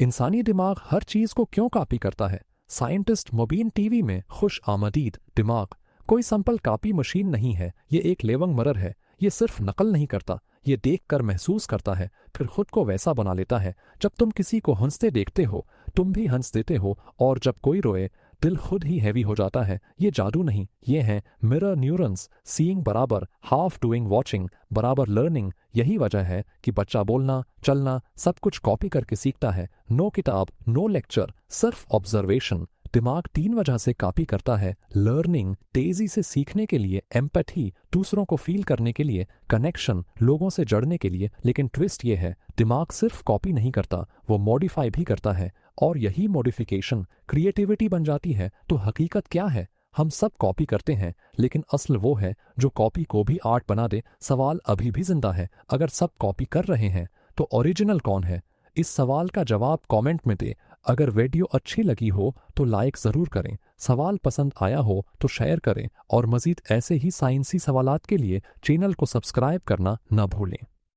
इंसानी दिमाग हर चीज को क्यों कॉपी करता है? साइंटिस्ट मुबीन टीवी में खुश आमदीद। दिमाग कोई सिंपल कॉपी मशीन नहीं है, ये एक लेवंग मिरर है। ये सिर्फ नकल नहीं करता, ये देखकर महसूस करता है, फिर खुद को वैसा बना लेता है। जब तुम किसी को हंसते देखते हो, तुम भी हंस देते हो, और जब कोई रोए, दिल खुद ही हैवी हो जाता है। ये जादू नहीं, ये हैं मिरर न्यूरॉन्स। सीइंग बराबर हाफ डूइंग वॉचिंग बराबर लर्निंग। यही वजह है कि बच्चा बोलना, चलना सब कुछ कॉपी करके सीखता है। नो किताब, नो लेक्चर, सिर्फ ऑब्जर्वेशन। दिमाग 3 वजह से कॉपी करता है: लर्निंग, तेजी से सीखने के लिए; एम्पैथी, दूसरों को फील करने के लिए; कनेक्शन, लोगों से जुड़ने के लिए। लेकिन ट्विस्ट ये है, दिमाग सिर्फ कॉपी नहीं करता, वो मॉडिफाई भी करता है। और यही मॉडिफिकेशन क्रिएटिविटी बन जाती है। तो हकीकत क्या है? हम सब कॉपी करते हैं, लेकिन असल वो है जो कॉपी को भी आर्ट बना दे। सवाल अभी भी जिंदा है, अगर सब कॉपी कर रहे हैं तो ओरिजिनल कौन है? इस सवाल का जवाब कमेंट में दे। अगर वीडियो अच्छी लगी हो तो लाइक ज़रूर करें, सवाल पसंद आया हो तो शेयर करें, और मज़ीद ऐसे ही साइंसी सवालात के लिए चैनल को सब्सक्राइब करना न भूलें।